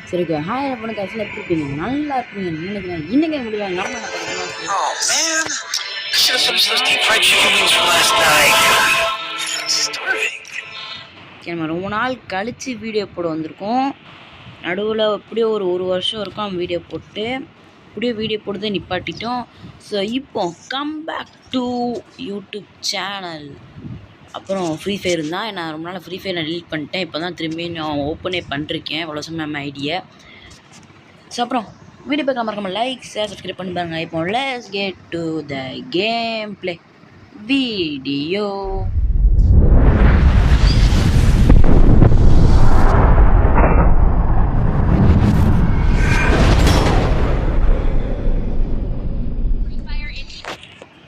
சரி okay. Hi அப்போ கடைசியில் எப்படி இருப்பீங்க? நல்லா இருப்பீங்கன்னு நினைக்கிறேன். இன்னைக்கு முடிவாங்க நம்ம என்ன பண்ணுறோம்? Oh man, I should have finished those deep fried chicken wings from last night. Starving. Okay, நம்ம ரொம்ப நாள் கழித்து வீடியோ போட வந்திருக்கோம். நடுவில் எப்படியோ ஒரு வருஷம் இருக்கும் வீடியோ போட்டு, இப்படியோ வீடியோ போட்டு நிப்பாட்டிட்டோம். ஸோ இப்போ come back to YouTube channel. அப்புறம் ஃப்ரீ ஃபயர் இருந்தால் நான் ரொம்ப நாள் ஃப்ரீ ஃபயர் நான் டெலீட் பண்ணிட்டேன். இப்போ தான் திரும்பி நான் ஓப்பனே பண்ணிருக்கேன். இவ்வளோ நம்ம ஐடியா. ஸோ அப்புறம் வீடியோ பார்க்க மறக்காம லைக் ஷேர் சப்ஸ்கிரைப் பண்ணி பாருங்க. இப்போ let's get to the game play video.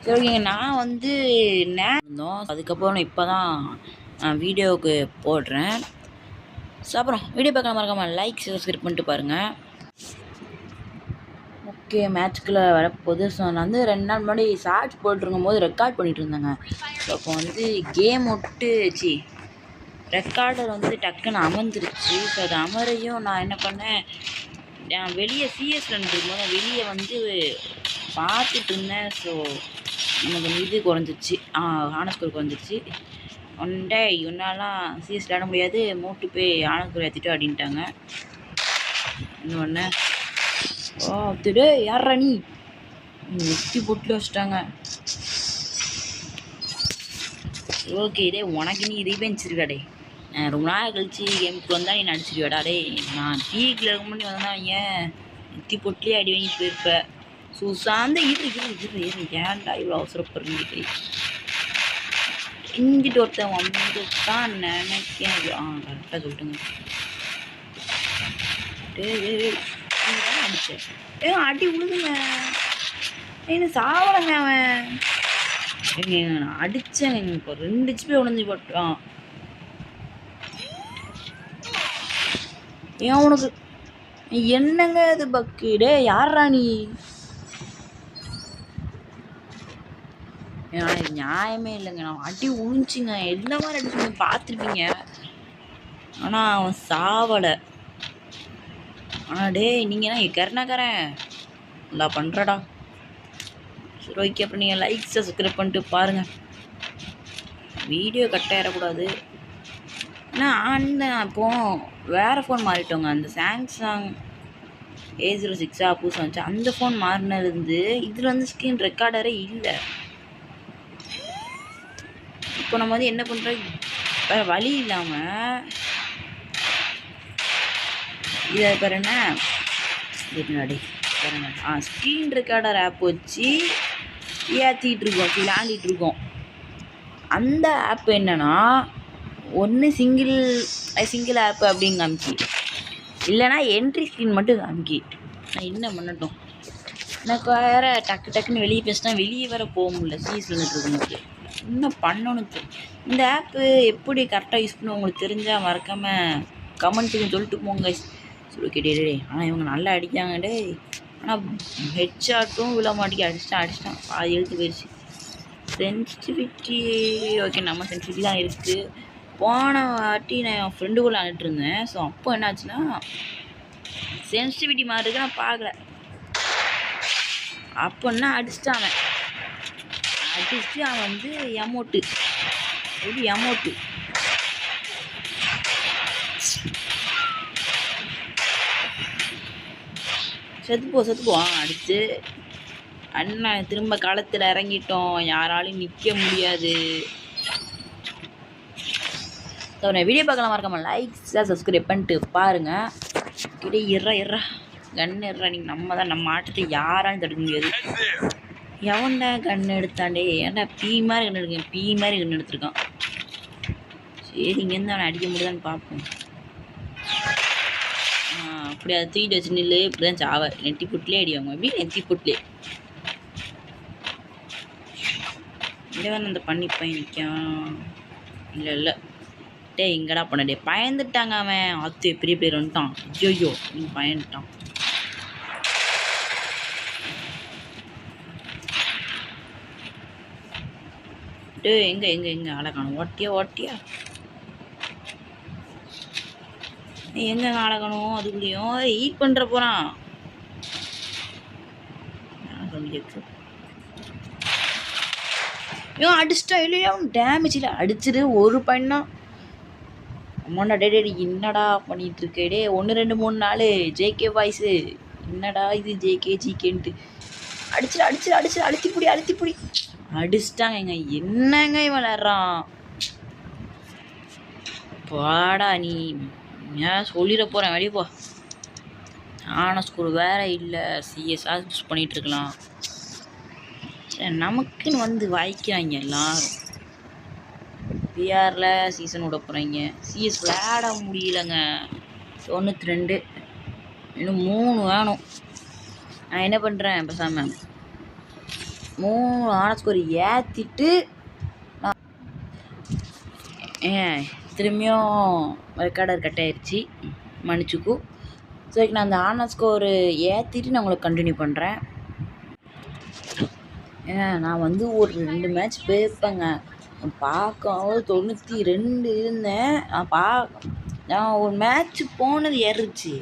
சரி ஓகேங்க. நான் வந்து இருந்தோம். அதுக்கப்புறம் இப்போ தான் வீடியோவுக்கு போடுறேன். ஸோ அப்புறம் வீடியோ பார்க்க மறக்காமல் லைக் சப்ஸ்கிரைப் பண்ணிட்டு பாருங்கள். ஓகே, மேட்ச்குள்ளே வரப்போகுது. ஸோ நான் வந்து 2 நாள் முன்னாடி ஷார்ட்ஸ் போட்டிருக்கும் போது ரெக்கார்ட் பண்ணிகிட்டு இருந்தேங்க. ஸோ அப்போ வந்து கேம் விட்டுச்சு ரெக்கார்டர் வந்து டக்குன்னு அமர்ந்துருச்சு. ஸோ அது அமரையும் நான் என்ன பண்ணேன், நான் வெளியே சிஎஸ்ல இருக்கும்போது வெளியே வந்து பார்த்துட்டு இருந்தேன். ஸோ நமக்கு இது குறைஞ்சிருச்சு, ஆனஸ்கோர் குறைஞ்சிருச்சு. ஒன்டே ஒன்னாலாம் சிஎஸ் விளையாட முடியாது, மூட்டு போய் ஆனஸ்கோர் ஏற்றிட்டு அப்படின்ட்டாங்க. இன்னொன்று திடே யாரா நீ நெத்தி போட்டில் வச்சுட்டாங்க. ஓகே, இதே உனக்கு நீ ரீவெஞ்ச் இருக்காடே. ரொம்ப நாள் கழிச்சு கேமுக்கு வந்தால் நீ நடிச்சிருவாடா. டே நான் பீக்கில் இருக்க முன்னாடி வந்தா ஏன் நெத்தி போட்டிலே அடி வாங்கி போயிருப்பேன். சுசாந்த இரு ஏன்டா இவ்வளோ அவசரப்படுறீங்க. இங்கிட்டு ஒருத்தன் வந்து தான் நினைக்கேன். கரெக்டாக சொல்லிட்டுங்க. அடிச்சேன் அடி விழுதுங்க. என்ன சாவலங்க அவன். நான் அடித்தேன். இப்போ 2 HP உடஞ்சி போட்டான். ஏன் உனக்கு என்னங்க இது பக்கிடே யாரா நீ? இது நியாயமே இல்லைங்க. நான் அடி உழிஞ்சிங்க. எல்லா மாதிரி அடிச்சு பார்த்துருப்பீங்க. ஆனால் அவன் சாவலை. ஆனால் டே நீங்கள் தான் கருணாக்கரன் நல்லா பண்ணுறடா. சரி ஓகே, அப்புறம் நீங்கள் லைக் சப்ஸ்கிரைப் பண்ணிட்டு பாருங்கள். வீடியோ கட் ஆகிடக்கூடாது. ஆனால் இப்போ வேறு ஃபோன் மாறிட்டோங்க. அந்த சாம்சங் A06 புதுசாக வந்துச்சு. அந்த ஃபோன் மாறினதுலேருந்து இதில் வந்து ஸ்க்ரீன் ரெக்கார்டரே இல்லை. இப்போ நம்ம வந்து என்ன பண்ணுறோம், வேறு வழி இல்லாமல் இதை பேர் என்ன ஸ்க்ரீன் ரெக்கார்டர் ஆப் வச்சு ஏற்றிட்டு இருக்கோம், விளையாண்டிட்டு இருக்கோம். அந்த ஆப் என்னன்னா ஒன்று சிங்கிள் ஆப்பு அப்படின்னு காமிக்கி, இல்லைனா என்ட்ரி ஸ்க்ரீன் மட்டும் காமிக்கி. நான் என்ன பண்ணட்டும், எனக்கு வேறு டக்குன்னு வெளியே பேசினா வெளியே வேறு போக முடியல. சீஸில் இருக்கும்போது என்ன பண்ணணும். இந்த ஆப்பு எப்படி கரெக்டாக யூஸ் பண்ண உங்களுக்கு தெரிஞ்சால் மறக்காமல் கமெண்ட்டுக்கு சொல்லிட்டு போங்க. சரி ஓகே டே. ஆனால் இவங்க நல்லா அடிக்காங்க டே. ஆனால் ஹெட்ஷாட்டும் விழ மாட்டேங்க. அடிச்சிட்டான் பாதி எழுத்து போயிடுச்சு. சென்சிட்டிவிட்டி ஓகே, நம்ம சென்சிட்டிவிட்டி தான் இருக்குது. போன வாட்டி நான் என் ஃப்ரெண்டு கூட விளாண்டுட்டு இருந்தேன். ஸோ அப்போ என்னாச்சுன்னா சென்சிட்டிவிட்டி மாதிரி இருக்கு, நான் பார்க்கல. அப்போன்னா அடிச்சுட்டு அவன் வந்து எமோட்டு செத்துப்போம் அடிச்சு. அண்ணன் திரும்ப களத்தில் இறங்கிட்டோம், யாராலையும் நிற்க முடியாது. ஸோ நான் வீடியோ பார்க்கலாம் மறக்காமல் லைக் சப்ஸ்கிரைப் பண்ணிட்டு பாருங்கள். கிட்டே இறா கன்று இறா. நீங்கள் நம்ம ஆட்டத்தை யாராலும் தடுக்க முடியாது. எவன்டா கன்று எடுத்தாண்டே? ஏன்டா பீ மாதிரி கன்று எடுத்திருக்கான். சரி இங்கேருந்து அவனை அடிக்க முடியுதான்னு பார்ப்போம். அப்படி அதை தூக்கிட்டு வச்சு நில்லு. இப்படி தான் சாவ நெத்தி புட்டிலே அடிவாங்க. எப்படி நெத்தி புட்டிலே இல்லை அந்த பண்ணி நிற்கான். இல்லை டே இங்கடா பண்ண டே. பயந்துட்டாங்க அவன். ஆத்து பெரிய பேர் வந்துட்டான். ஐயோ நீ பயந்துட்டான். டே எங்கே ஆளை காணும். ஓட்டியா எங்கே காலக்கணும் அதுக்குள்ளேயும் ஈட் பண்ணுற போகிறான். ஏன் அடிச்சிட்டா இல்லையா? டேமேஜ் இல்லை, அடிச்சிட்டு ஒரு பையன் தான். அம்மாடா டே என்னடா பண்ணிட்டு இருக்க டே? 1 2 3 4 ஜேகே வாய்ஸு. என்னடா இது ஜேகே ஜிகேன்ட்டு அடிச்சிடு அடிச்சிடு அடிச்சிடு அழுத்திப்புடி அழுத்திப்புடி அடிச்சிட்டாங்க. என்னங்க இவன் விளாட்றான்? பாடா நீ ஏன் சொல்லிட போகிறேன், வெளியே போ. ஆனால் ஸ்கூல் வேறு இல்லை, சிஎஸ்ஆ யூஸ் பண்ணிகிட்ருக்கலாம். சரி, நமக்குன்னு வந்து வாய்க்கிறாங்க எல்லாரும். பிஆரில் சீசன் விட போகிறாங்க. சிஎஸ் விளையாட முடியலங்க. 92 இன்னும் 3 வேணும். நான் என்ன பண்ணுறேன், பேசாமல் 3 ஆன ஸ்கோர் ஏற்றிட்டு திரும்பியும் ரெக்கார்டர் கட் ஆயிடுச்சு, மன்னிச்சுக்கும். சரி, நான் அந்த ஆன ஸ்கோர் ஏற்றிட்டு நான் உங்களுக்கு கண்டினியூ பண்ணுறேன். நான் வந்து ஒரு 2 மேட்ச் போயிருப்பேங்க. பார்க்க 92 இருந்தேன். நான் ஒரு மேட்ச் போனது ஏறிச்சு.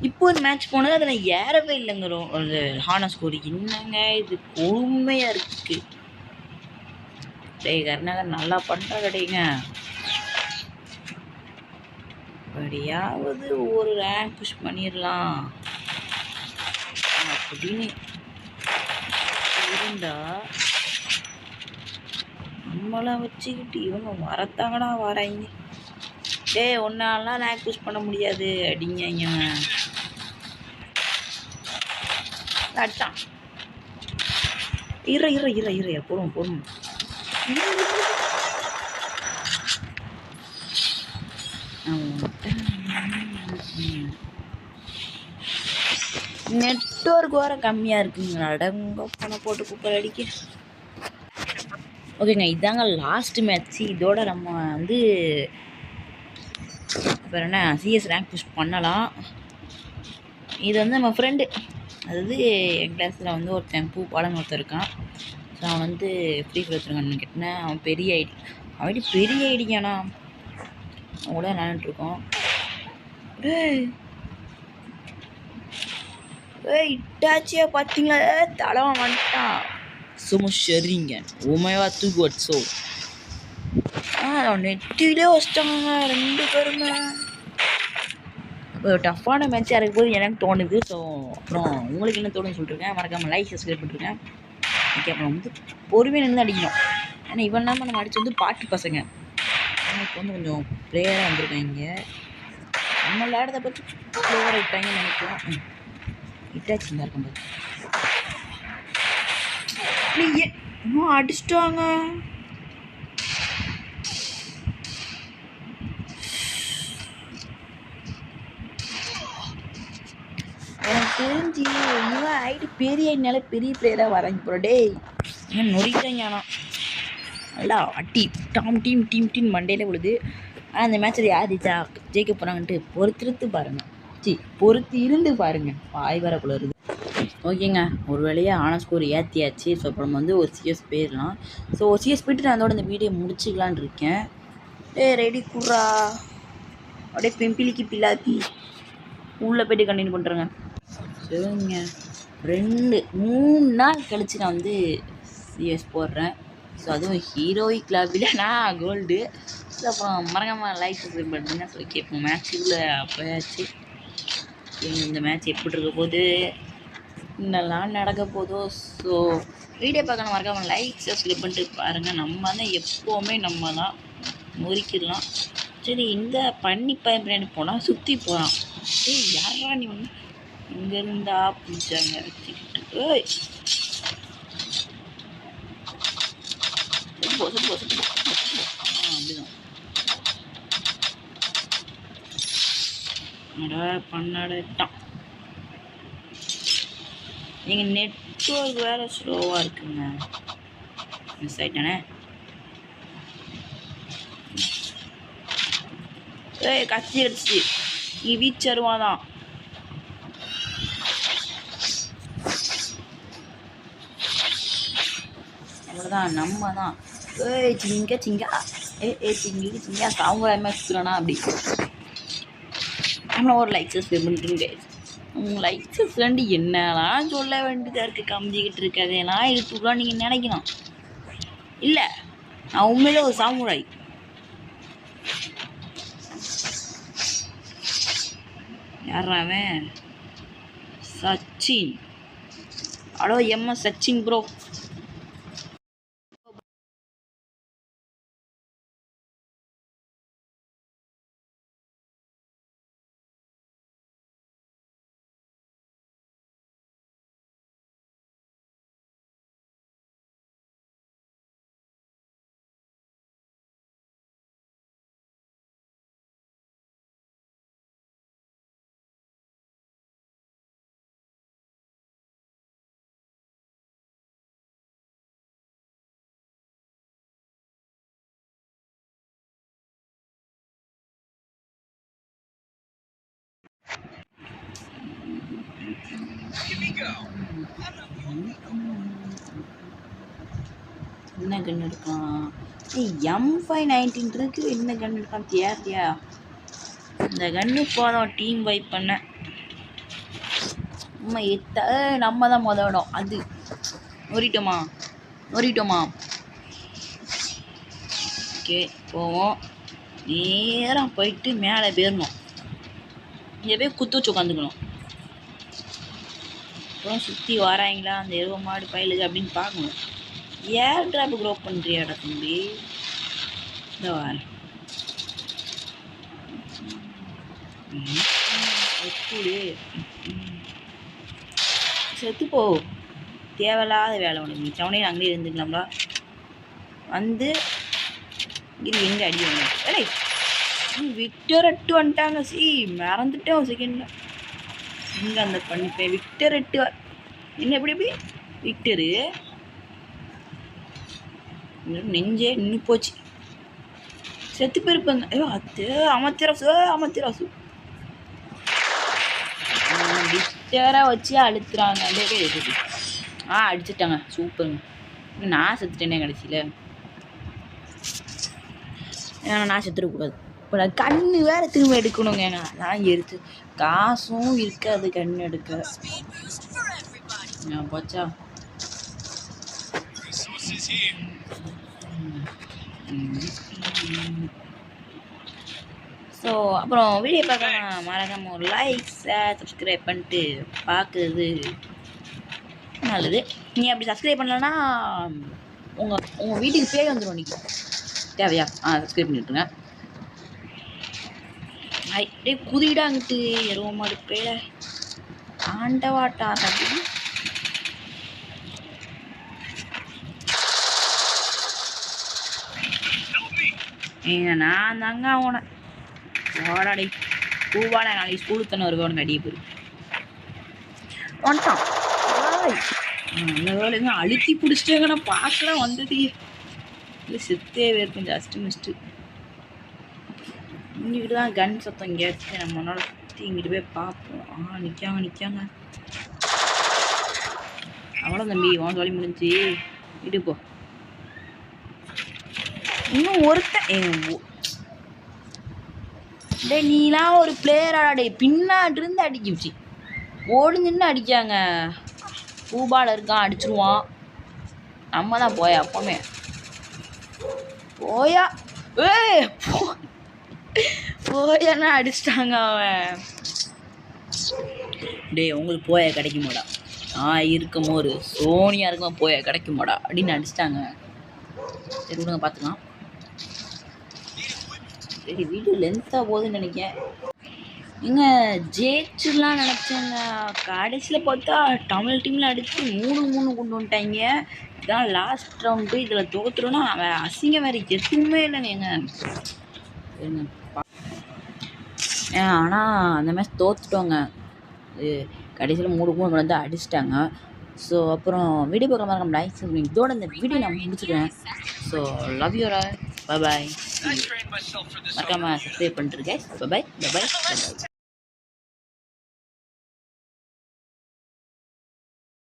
இப்போ ஒரு மேட்ச் போனது அதில் ஏறவே இல்லைங்கிறோம் ஒரு ஹான ஸ்கோர். என்னங்க இது கொடுமையாக இருக்குது. டேய் கருணாகர் நல்லா பண்ணுற கிடைங்க. அப்படியாவது ஒரு ரேங்க் புஷ் பண்ணிடலாம் அப்படின்னு இருந்தா நம்மளை வச்சுக்கிட்டு இவங்க வரத்தாங்கடா வராங்க. டேய் ஒன்னாலாம் ரேங்க் புஷ் பண்ண முடியாது அப்படிங்க. அடிச்சான். இற போடும் நெட்வொர்க் வேறு கம்மியாக இருக்குங்க. அடங்க பணம் போட்டு குப்பை அடிக்க. ஓகேங்க, இதாங்க லாஸ்ட் மேட்ச்சு. இதோட நம்ம வந்து அப்புறம் என்ன சிஎஸ் ரேங்க் புஷ் பண்ணலாம். இது வந்து நம்ம ஃப்ரெண்டு, அதாவது என் கிளாஸில் வந்து ஒருத்தன் பாலன் ஒருத்தர் இருக்கான். ஸோ அவன் வந்து ஃப்ரீ ஃபயர் வச்சுருக்கான்னு கேட்டேன். அவன் பெரிய ஐடி, அவன் பெரிய ஐடியாண்ணா. அவன் கூட விளாண்டுருக்கோம். இட்டாச்சியா பார்த்தீங்களா? தலைவன் வந்துட்டான். சும்மா சரிங்க உமையா தூக்குவட். ஸோ நெட்டிலே வச்சிட்டாங்க 2 பேருமே. அப்போ டஃப்பான மேட்சாக இருக்கும் போது எனக்கு தோணுது. ஸோ அப்புறம் உங்களுக்கு என்ன தோணுன்னு சொல்லிட்டுருக்கேன். மறக்காமல் லைக் சப்ஸ்கிரைப் பண்ணிருக்கேன். ஓகே, அப்புறம் வந்து பொறுமையாக நின்று அடிக்கணும். ஏன்னா இவன் இல்லாமல் நம்ம அடிச்சு வந்து பாட்டு பசங்க. இப்போ வந்து கொஞ்சம் பிளேயராக வந்திருக்காங்க. நம்ம விளையாடுறத பற்றி பிளேயராக விட்டாங்கன்னு நினைக்கிறோம். இட்டாச்சு தான் இருக்கும் இன்னும் அடிச்சிட்டாங்க. எனக்கு தெரிஞ்சு இன்னும் ஆகிட்டு பெரிய ஐடினால பெரிய பிளேயராக வராங்க போகிற. டேய் இன்னும் நொறிட்டாங்க. ஆனால் நல்லா அட்டி டீம் மண்டேல விழுது. ஆனால் அந்த மேட்சில் யார் ஜெயிக்க போகிறாங்கன்ட்டு பொறுத்து இருந்து பாருங்கள். வாய் வரக்குள்ள இருக்குது. ஓகேங்க, ஒரு வேளையாக ஆன ஸ்கோர் ஏற்றியாச்சு. ஸோ அப்புறம் வந்து ஒரு சிஎஸ் போயிடலாம். ஸோ ஒரு சிஎஸ் போய்ட்டு நான் அதோட இந்த வீடியோ முடிச்சிக்கலான் இருக்கேன். ரெடி குர்ரா அப்படியே பெம்பிலிக்கு பிள்ளாப்பி உள்ளே போய்ட்டு கண்டினியூ பண்ணுறேங்க. சரிங்க, 2-3 நாள் கழித்து நான் வந்து சிஎஸ் போடுறேன். ஸோ அதுவும் ஹீரோயிக் லாபியில் நான் கோல்டு. ஸோ அப்புறம் மறக்காமல் லைக் சப்ஸ்கிரைப் பண்ணுறீங்க. ஸோ கேட்போம் மேட்ச்சுக்குள்ளே போயாச்சு. இந்த மேட்ச் எப்படி இருக்க போது, என்னெல்லாம் நடக்க போதோ. ஸோ வீடியோ பார்க்கணும், மறக்காமல் லைக் சப்ஸ்கிரைப் பண்ணிட்டு பாருங்கள். நம்ம தான் எப்போவுமே நம்ம தான் முறிக்கிடலாம். சரி, இந்த பண்ணி பிரியாணி போனால் சுற்றி போகிறான். யாரா நீ ஒன்று இங்கேருந்தா பிடிச்சாங்க வச்சுக்கிட்டு. அப்படிதான் பண்ணாடான். நீங்கள் நெட்வொர்க் வேறு ஸ்லோவாக இருக்குங்க. மிஸ் ஆகிட்டானே. கத்தி அடிச்சு நீ வீச்சு வருவாதான். அவ்வளோதான், நம்ம தான். சிங்கா சிங்கா சிங்கா சாம்பராயமாக சுற்றுறானா அப்படி. ஆனால் ஒரு லைக் சப்ஸ்கிரைப் பண்ணிட்டுருங்க. உங்கள் லைக் சப்ஸ்கிரைப் என்னலாம் சொல்ல வேண்டியதாக இருக்குது, கம்மிக்கிட்டு இருக்கு அதையெல்லாம் எடுத்துக்கலாம் நீங்கள் நினைக்கணும். இல்லை, நான் உண்மையிலே ஒரு சாமுராய். யாராவன்? Sachin. Hello MS Sachin bro. என்ன கன் எடுக்கலாம்? M519 இருக்கு. என்ன கன் எடுக்கலாம் தேவையா? இந்த கன்னு போதும் டீம் வைப் பண்ண. நம்ம தான் இடம். அது நொறிட்டோமா. ஓகே, போவோம். நேராக போயிட்டு மேலே போயிடணும். இங்கே போய் குத்து வச்சு உட்காந்துக்கணும். அப்புறம் சுற்றி வராங்களா அந்த எருவ மாடு பயிலுக்கு அப்படின்னு பார்க்கணும். ஏர் ட்ராப் க்ரோ பண்ணுறியாடா தம்பி? இந்த வார செத்துப்போ. தேவையில்லாத வேலை உனக்கு. நீ சவனையும் அங்கேயே இருந்துக்கலாம்டா. வந்து இது எங்கே அடி வாங்க? ஏடே விக்டர் 8 வந்துட்டாங்க. மறந்துட்டேன் ஒரு செகண்டில். இங்கே அந்த பண்ணிப்பேன் விக்டர் 8 என்ன எப்படி விக்டரு நெஞ்சே நின்று போச்சு. செத்து போயிருப்பாங்க. ஐயோ அது அமத்திராசு விக்டரை வச்சு அழுத்துறாங்க. அடிச்சுட்டாங்க. சூப்பருங்க. நான் செத்துட்டேனே கடைசியில். ஏன்னா நான் செத்துடக்கூடாது. இப்போ நான் கண்ணு வேற திரும்ப எடுக்கணுங்க. நான் எடுத்து காசும் இருக்காது கண்ணு எடுக்க. போச்சா? ஸோ அப்புறம் வீடியோ பார்க்கலாம் மறக்காம ஒரு லைக் சப்ஸ்கிரைப் பண்ணிட்டு பார்க்குறது நல்லது. நீங்கள் அப்படி சப்ஸ்கிரைப் பண்ணலன்னா உங்கள் வீட்டுக்கு பேர் வந்துடும். நீங்கள் தேவையா? சப்ஸ்கிரைப் பண்ணிட்டுருங்க. அப்படியே குதிடாங்கிட்டு எருவ மாடு பேர ஆண்டவாட்டா தம்பி. நான் தாங்க அவனை ஓடாடை பூவாடா நாளைக்கு ஸ்கூலுக்கு தானே வருவேன். அவனுக்கு அடியே போயிரு வந்துட்டான். அந்த வேலைங்க அழுத்தி பிடிச்சிட்டாங்க. நான் பார்க்கலாம் வந்தது இல்லை செத்தே இருக்கும். ஜஸ்ட்டு இங்கிட்டு தான் கன் சத்தம் இங்கே இருக்கு. நம்ம முன்னாடி சுற்றி இங்கிட்டு போய் பார்ப்போம். நிற்காங்க. அவ்வளோ தம்பி உன் சொல்லி முடிஞ்சு இட்டு போ. இன்னும் ஒருத்தன் டே நீலாம் ஒரு பிளேயராடா. டே பின்னாடிருந்து அடிக்கிச்சு. ஓடி நின்று அடிக்காங்க. பூபால் இருக்கான் அடிச்சிருவான். நம்ம தான் போயா அப்போமே போயா. போயானா அடிச்சிட்டாங்க அவன். டே உங்களுக்கு போயா கிடைக்குமாடா? இருக்கும் ஒரு சோனியா இருக்குமா போயா கிடைக்குமாடா அப்படின்னு அடிச்சிட்டாங்க. சரி விடுங்க பார்த்துக்கலாம். சரி வீடியோ லென்த்தாக போகுதுன்னு நினைக்கிறேன். ஜெயிச்சுலாம் நினச்சேங்க. கடைசியில் பார்த்தா தமிழ் டீமில் அடித்து 3-3 கொண்டு வந்துட்டாங்க. இதுதான் லாஸ்ட் ரவுண்டு. இதில் தோற்றுறோன்னா அவன் அசிங்கம் வேறு எதுவுமே இல்லைங்க. சரிங்க. ஆனால் அந்த மேட்ச் தோற்றுட்டோங்க. கடைசியில் 3-3 கொண்டு வந்து அடிச்சிட்டாங்க. ஸோ அப்புறம் வீடியோ பார்க்க மாதிரி நம்ம லைக் பண்ணுங்க. இதோட இந்த வீடியோ நான் முடிச்சுக்கிறேன். So love you all. Bye. மறக்காமல் சப்ஸ்கிரைப் பண்ணிட்டுருக்கேன். பாய்.